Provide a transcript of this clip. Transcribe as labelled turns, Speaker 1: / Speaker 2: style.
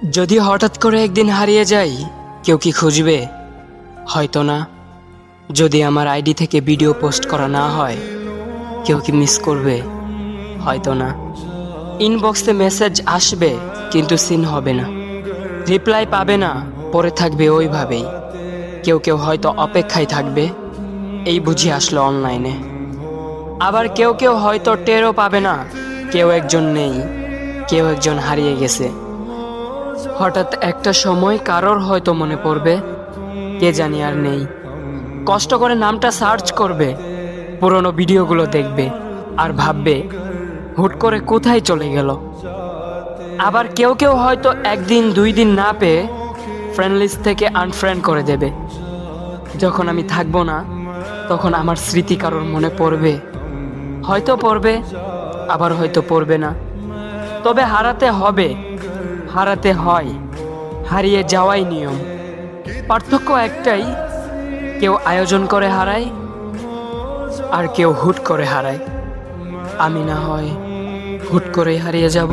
Speaker 1: যদি হঠাৎ করে একদিন হারিয়ে যাই, কেউ কি খুঁজবে? হয়তো না। যদি আমার আইডি থেকে ভিডিও পোস্ট করা না হয়, কেউ কি মিস করবে? হয়তো না। ইনবক্সে মেসেজ আসবে কিন্তু সিন হবে না, রিপ্লাই পাবে না, পরে থাকবে ওইভাবেই। কেউ কেউ হয়তো অপেক্ষায় থাকবে, এই বুঝি আসলো অনলাইনে। আবার কেউ কেউ হয়তো টেরও পাবে না, কেউ একজন নেই, কেউ একজন হারিয়ে গেছে। হঠাৎ একটা সময় কারোর হয়তো মনে পড়বে, কে জানি আর নেই। কষ্ট করে নামটা সার্চ করবে, পুরনো ভিডিওগুলো দেখবে আর ভাববে হুট করে কোথায় চলে গেল। আবার কেউ কেউ হয়তো একদিন দুই দিন না পেয়ে ফ্রেন্ড লিস্ট থেকে আনফ্রেন্ড করে দেবে। যখন আমি থাকবো না, তখন আমার স্মৃতি কারোর মনে পড়বে, হয়তো পড়বে, আবার হয়তো পড়বে না। তবে হারাতে হবে, হারাতে হয়, হারিয়ে যাওয়াই নিয়ম। পার্থক্য একটাই, কেউ আয়োজন করে হারায় আর কেউ হুট করে হারায়। আমি না হয় হুট করেই হারিয়ে যাব।